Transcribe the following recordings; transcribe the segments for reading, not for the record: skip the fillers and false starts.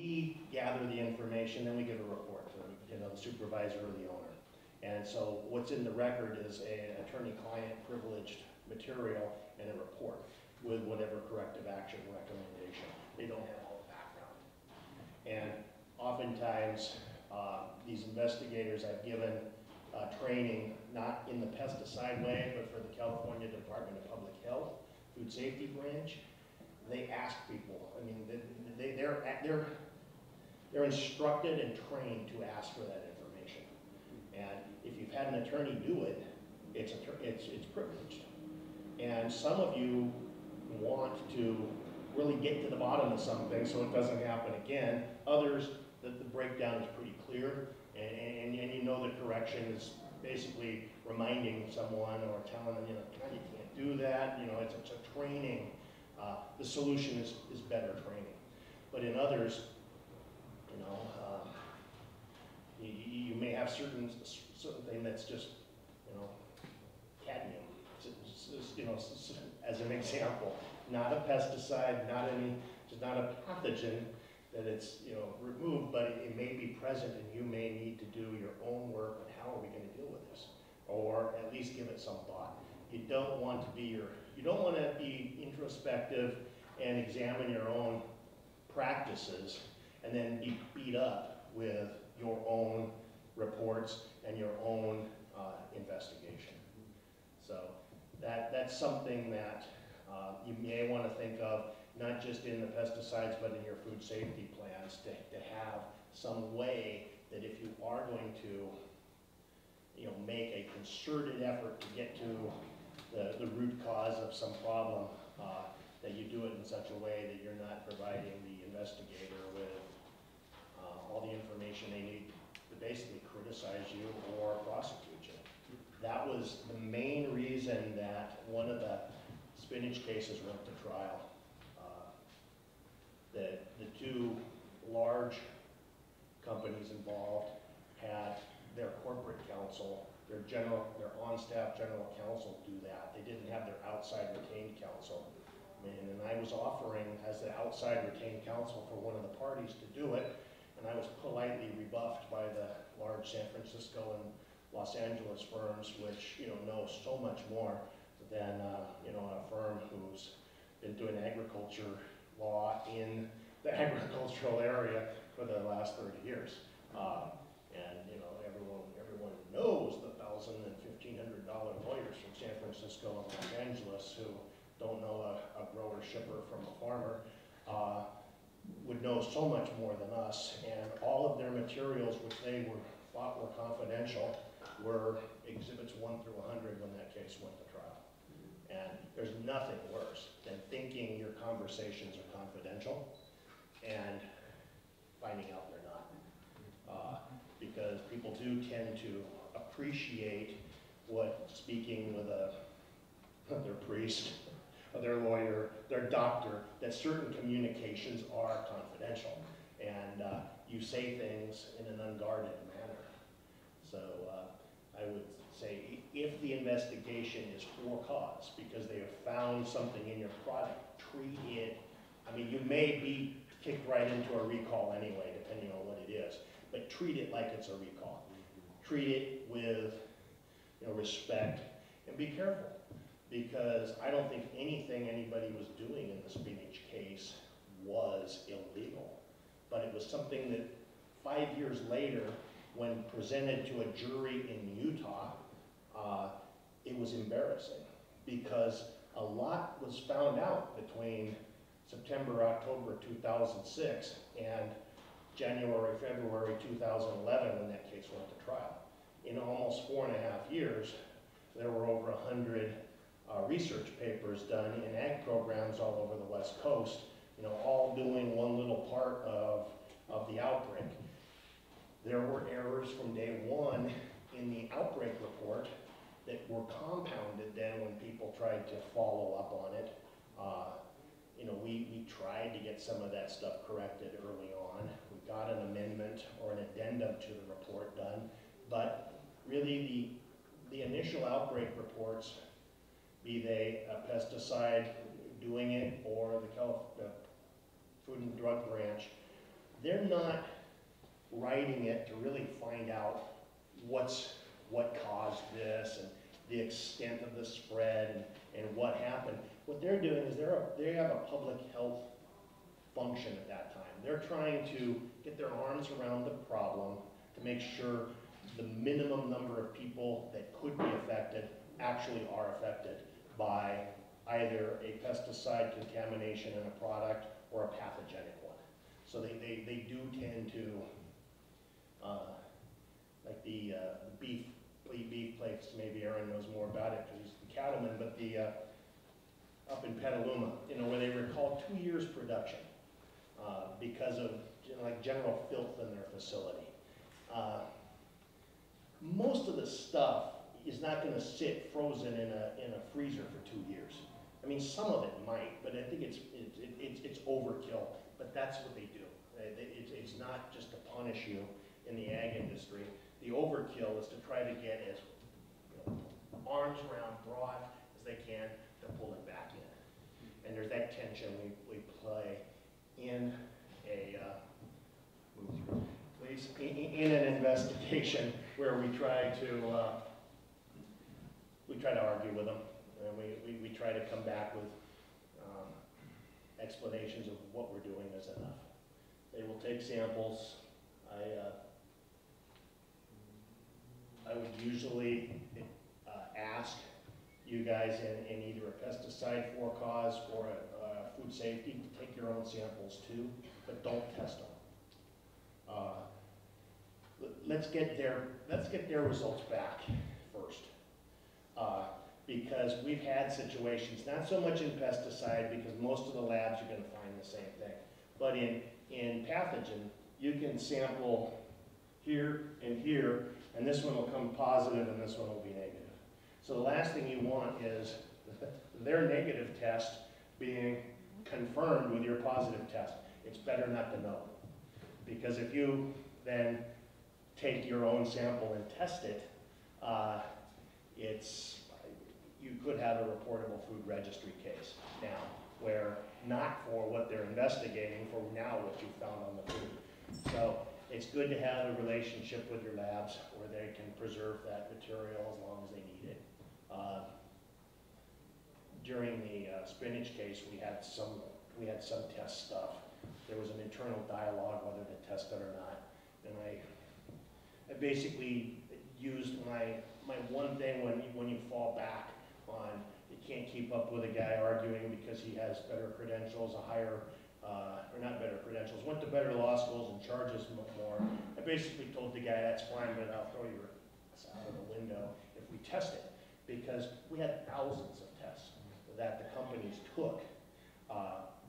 we gather the information, then we give a report to the supervisor or the owner. And so what's in the record is an attorney-client privileged material and a report with whatever corrective action recommendation. They don't have all the background. And oftentimes, these investigators I've given training, not in the pesticide way, but for the California Department of Public Health, Food Safety Branch. They ask people, I mean, they're instructed and trained to ask for that information. And if you've had an attorney do it, it's privileged. And some of you want to really get to the bottom of something so it doesn't happen again. Others, the breakdown is pretty clear, and you know the correction is basically reminding someone or telling them, you can't do that. It's a training. The solution is better training. But in others, you may have certain thing that's just, cadmium, as an example. Not a pesticide, just not a pathogen that it's, removed, but it may be present and you may need to do your own work on how are we going to deal with this, or at least give it some thought. You don't want to be introspective and examine your own practices and then be beat up with your own reports and your own investigation. So that's something that you may want to think of, not just in the pesticides, but in your food safety plans, to have some way that if you are going to make a concerted effort to get to the root cause of some problem, that you do it in such a way that you're not providing the investigator with all the information they need to basically criticize you or prosecute you. That was the main reason that one of the spinach cases went to trial. The two large companies involved had their corporate counsel, their on-staff general counsel do that. They didn't have their outside retained counsel. And I was offering as the outside retained counsel for one of the parties to do it, and I was politely rebuffed by the large San Francisco and Los Angeles firms, which know so much more than a firm who's been doing agriculture law in the agricultural area for the last 30 years. And everyone knows the $1,000 and $1,500 lawyers from San Francisco and Los Angeles who don't know a grower shipper from a farmer, would know so much more than us. And all of their materials, which they thought were confidential, were exhibits 1 through 100 when that case went to trial. And there's nothing worse than thinking your conversations are confidential and finding out they're not. Because people do tend to appreciate what speaking with their priest, or their lawyer, their doctor, that certain communications are confidential. And you say things in an unguarded manner. So I would say if the investigation is for cause, because they have found something in your product, treat it, you may be kicked right into a recall anyway, depending on what it is, but treat it like it's a recall. Treat it with respect, and be careful, because I don't think anything anybody was doing in the spinach case was illegal, but it was something that 5 years later, when presented to a jury in Utah, it was embarrassing, because a lot was found out between September, October 2006 and January, February 2011 when that case went to trial. In almost 4.5 years, there were over 100 research papers done in ag programs all over the West Coast, all doing one little part of the outbreak. There were errors from day one in the outbreak report that were compounded then when people tried to follow up on it. We tried to get some of that stuff corrected early on. We got an amendment or an addendum to the report done, but really the initial outbreak reports, be they a pesticide doing it or the Food and Drug Branch, they're not writing it to really find out what caused this and the extent of the spread and what happened. What they're doing is they have a public health function at that time. They're trying to get their arms around the problem to make sure the minimum number of people that could be affected actually are affected by either a pesticide contamination in a product or a pathogenic one. So they do tend to, like the beef place, maybe Aaron knows more about it because he's the cattleman, but up in Petaluma, where they recall 2 years production because of like general filth in their facility. Most of the stuff is not going to sit frozen in a freezer for 2 years. I mean, some of it might, but I think it's overkill. But that's what they do. It's not just to punish you in the ag industry. The overkill is to try to get as arms around broad as they can to pull it back in. And there's that tension we play in in an investigation where we try to argue with them, and we try to come back with explanations of what we're doing is enough. They will take samples. I would usually ask you guys in either a pesticide for cause or a food safety to take your own samples too, but don't test them. Let's get their results back first, because we've had situations, not so much in pesticide because most of the labs are going to find the same thing, but in pathogen, you can sample here and here, and this one will come positive and this one will be negative. So the last thing you want is their negative test being confirmed with your positive test. It's better not to know, because if you then take your own sample and test it, you could have a reportable food registry case now, where not for what they're investigating, for now what you found on the food. So it's good to have a relationship with your labs where they can preserve that material as long as they need it. During the spinach case, we had some test stuff. There was an internal dialogue whether to test it or not, and I basically used my one thing when you fall back on, you can't keep up with a guy arguing because he has better credentials, or not better credentials, went to better law schools and charges more. I basically told the guy, that's fine, but I'll throw your ass out of the window if we test it, because we had thousands of tests that the companies took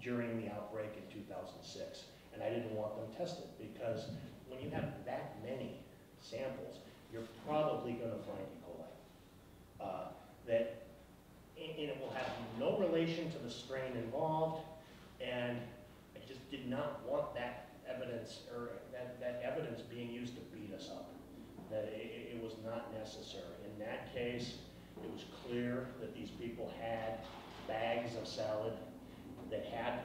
during the outbreak in 2006, and I didn't want them tested, because when you have that many samples, you're probably going to find E. coli. And it will have no relation to the strain involved, and I just did not want that evidence, or that evidence being used to beat us up. That it was not necessary. In that case, it was clear that these people had bags of salad that had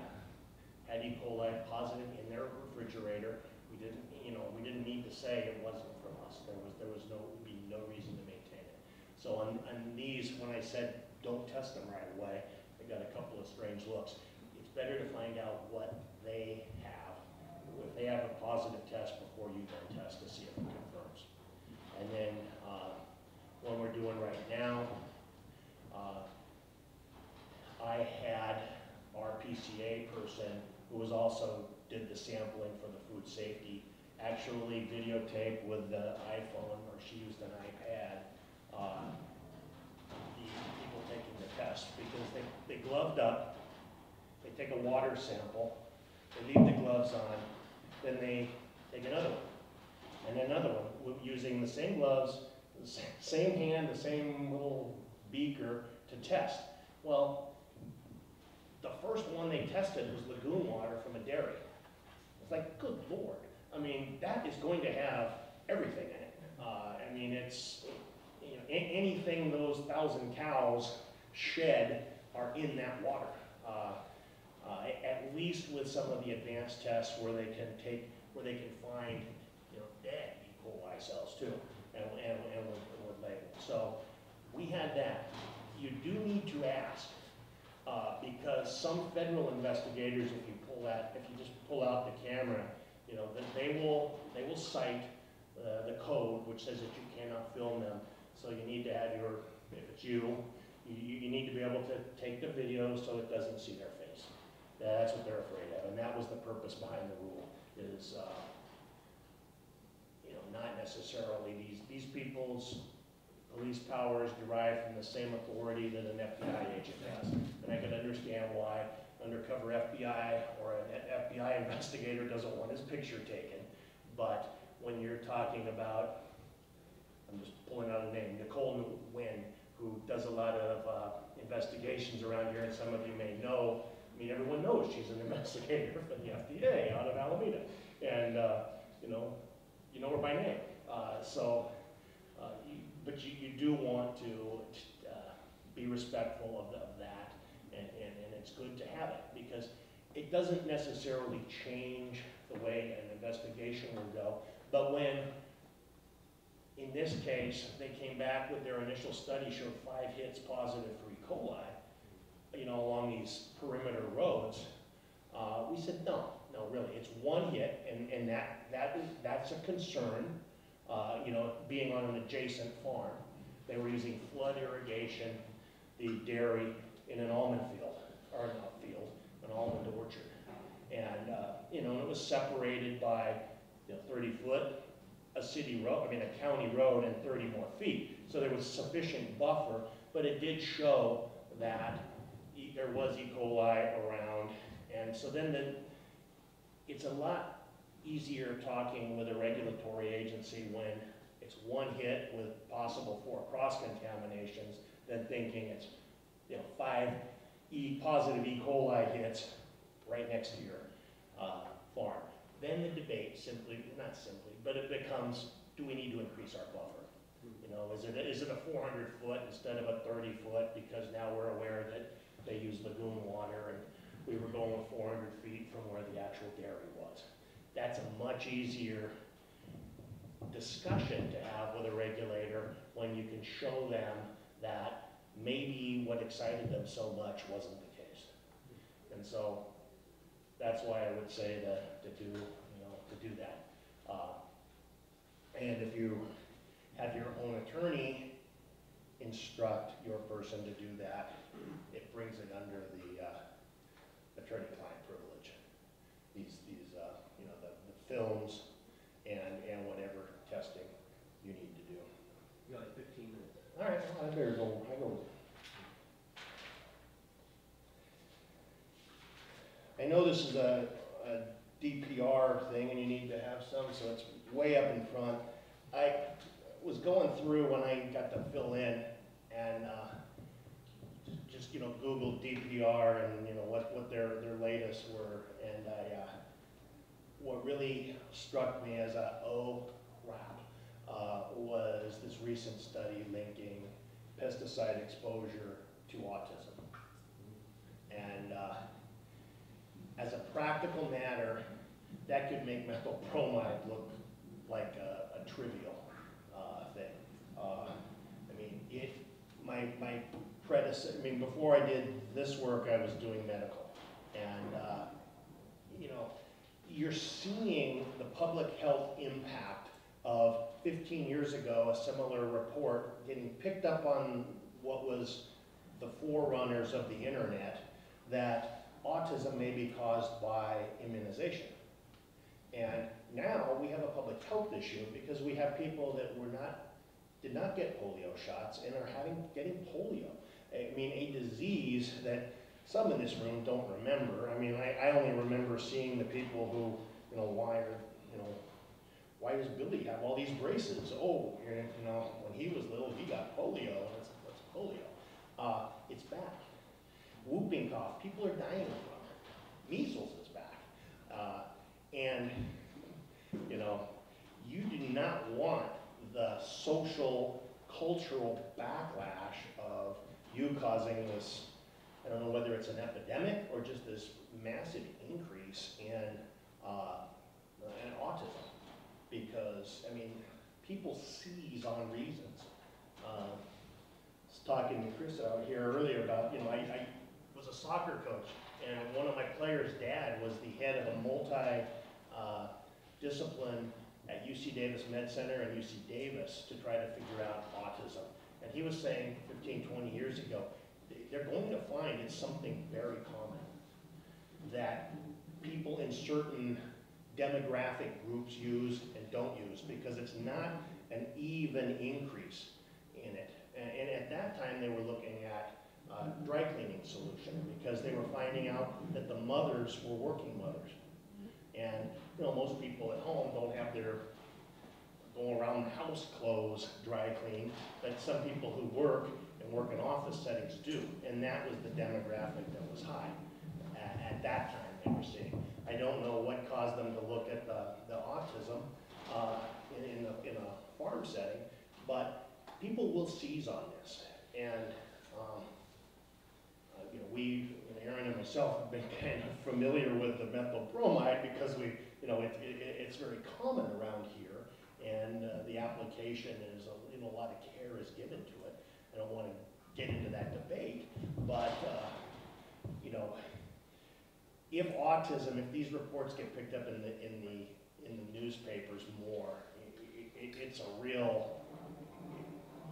E. coli positive in their refrigerator. We didn't need to say it wasn't from us. There would be no reason to maintain it. So on these, when I said don't test them right away, I got a couple of strange looks. It's better to find out what they have, if they have a positive test, before you then test to see if it confirms. And then what we're doing right now, I had our PCA person, who did the sampling for the food safety, actually videotape with the iPhone, or she used an iPad, the people taking the test, because they gloved up, they take a water sample, they leave the gloves on, then they take another one, and another one, using the same gloves, the same hand, the same little beaker to test. Well, the first one they tested was lagoon water from a dairy. It's like, good Lord. I mean, that is going to have everything in it. I mean, it's, anything those 1,000 cows shed are in that water. At at least with some of the advanced tests where they can find, dead E. coli cells too, and with labels. So we had that. You do need to ask, because some federal investigators, if you just pull out the camera, they will cite the code which says that you cannot film them. So you need to have if it's you need to be able to take the video so it doesn't see their face. That's what they're afraid of, and that was the purpose behind the rule. Is not necessarily these people's police powers derived from the same authority that an FBI agent has. And I can understand why undercover FBI or an FBI investigator doesn't want his picture taken. But when you're talking about, I'm just pulling out a name, Nicole Nguyen, who does a lot of investigations around here, and some of you may know, everyone knows she's an investigator for the FDA out of Alameda. And, you know her by name. But you do want to be respectful of that, and it's good to have it, because it doesn't necessarily change the way an investigation will go. But when, in this case, they came back with their initial study showed 5 hits positive for E. coli, along these perimeter roads, we said no, really, it's 1 hit, and that's a concern. Being on an adjacent farm, they were using flood irrigation, the dairy in an almond field, or not field, an almond orchard, and it was separated by 30 foot, a city road, a county road, and 30 more feet. So there was sufficient buffer, but it did show that there was E. coli around, and so then it's a lot easier talking with a regulatory agency when it's 1 hit with possible 4 cross-contaminations than thinking it's 5 positive E. coli hits right next to your farm. Then the debate not simply, but it becomes, do we need to increase our buffer? Is it a 400 foot instead of a 30 foot, because now we're aware that they use lagoon water and we were going 400 feet from where the actual dairy was. That's a much easier discussion to have with a regulator when you can show them that maybe what excited them so much wasn't the case. And so that's why I would say to do that. And if you have your own attorney instruct your person to do that, it brings it under the attorney-client privilege. These the films and whatever testing you need to do. You got like 15 minutes. All right, well, I better go. I know this is a DPR thing, and you need to have some, so it's way up in front. I was going through when I got to fill in, and just Googled DPR and what their latest were, and what really struck me as oh crap was this recent study linking pesticide exposure to autism, and as a practical matter, that could make methyl bromide look like a trivial thing. My predecessor, before I did this work, I was doing medical, and you're seeing the public health impact of 15 years ago, a similar report getting picked up on what was the forerunners of the internet, that autism may be caused by immunization. And now we have a public health issue because we have people that did not get polio shots and are getting polio. A disease that some in this room don't remember. I only remember seeing the people who, why does Billy have all these braces? Oh, when he was little, he got polio. What's polio? It's back. Whooping cough, people are dying from it. Measles is back. And you do not want the social, cultural backlash of you causing this I don't know whether it's an epidemic or just this massive increase in autism. Because, I mean, people seize on reasons. I was talking to Chris out here earlier about, you know, I was a soccer coach, and one of my players' dad was the head of a multi-discipline at UC Davis Med Center and UC Davis to try to figure out autism. And he was saying 15, 20 years ago, they're going to find it's something very common, that people in certain demographic groups use and don't use, because it's not an even increase in it. And at that time, they were looking at dry cleaning solution, because they were finding out that the mothers were working mothers. And you know, most people at home don't have their go around the house clothes dry clean, but some people who work and work in office settings do. And that was the demographic that was high at that time they were seeing. I don't know what caused them to look at the autism in a farm setting, but people will seize on this. And you know, Aaron and myself have been kind of familiar with the methylbromide because you know, it's very common around here, and the application is, you know, a lot of care is given to it. I don't want to get into that debate, but you know, if these reports get picked up in the newspapers more, it's a real,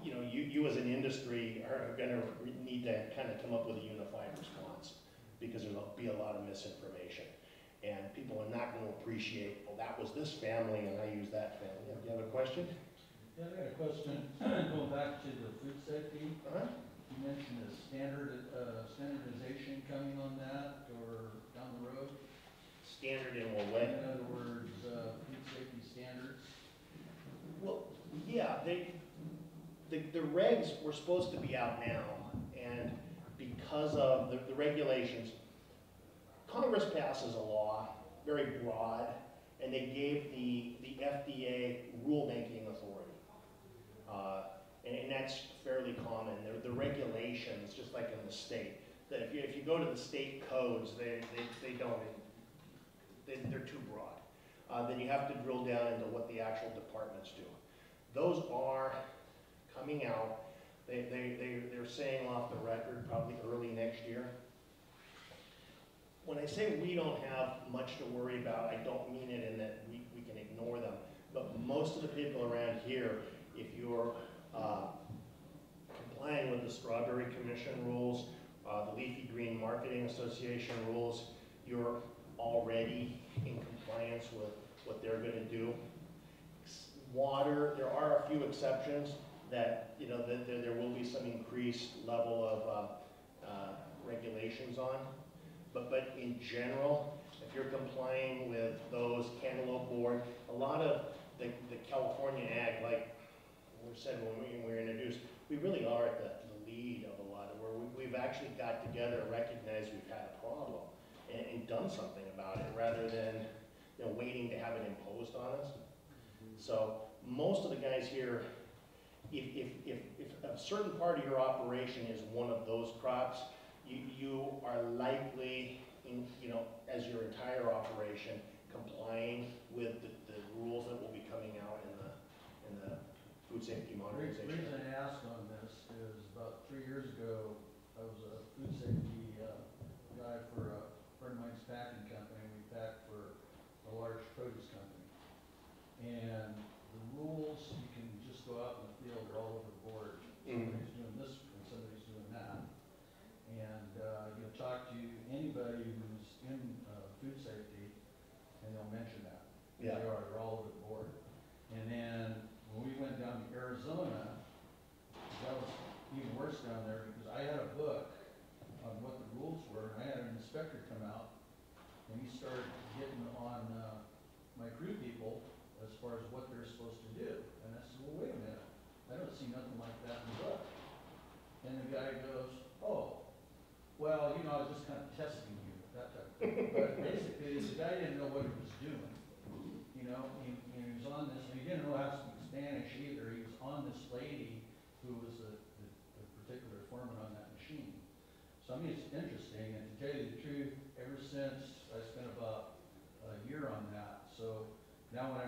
you know, you as an industry are going to need to kind of come up with a unified response, because there'll be a lot of misinformation, and people are not going to appreciate, well, that was this family and I use that family. Do you have a question? Yeah, I got a question. Going back to the food safety, you mentioned a standardization coming on that, or down the road? Standard in what way? In other words, food safety standards. Well, yeah, the regs were supposed to be out now, and because of the regulations, Congress passes a law, very broad, and they gave the FDA rulemaking authority. And that's fairly common. The regulations, just like in the state, that if you go to the state codes, they're too broad. Then you have to drill down into what the actual departments do. Those are coming out. They're saying off the record probably early next year. When I say we don't have much to worry about, I don't mean it in that we can ignore them. But most of the people around here, if you're complying with the Strawberry Commission rules, the Leafy Green Marketing Association rules, you're already in compliance with what they're going to do. Water, there are a few exceptions that, you know, that there will be some increased level of regulations on. But in general, if you're complying with those Cantaloupe Board, a lot of the California Ag, like we said when we were introduced, we really are at the lead of a lot of where we've actually got together and recognized we've had a problem and done something about it, rather than, you know, waiting to have it imposed on us. So most of the guys here, if a certain part of your operation is one of those crops, you are likely, you know, as your entire operation, complying with the rules that will be coming out in the food safety modernization. The reason I asked on this is about 3 years ago, I was a food safety guy for a friend of mine's packing company. We packed for a large produce company. And the rules, you can just go out in the field, they're all over the board. Somebody's doing this and somebody's doing that. And you'll talk to anybody who's in food safety, and they'll mention that. Yeah. They're all over the board. And then when we went down to Arizona, that was even worse down there, because I had a book on what the rules were, and I had an inspector come out, and he started getting on my crew people as far as what they're supposed to do. And I said, well, wait a minute, I don't see nothing like that in the book. And the guy goes, oh, well, you know, I was just kind of testing you, that type of thing. But basically, the guy didn't know what he was doing. You know, he was on this, and he didn't know how to speak Spanish either. He was on this lady who was the particular foreman on that machine. So So I mean, it's interesting, and to tell you the truth, ever since I spent about a year on that, so now when I'm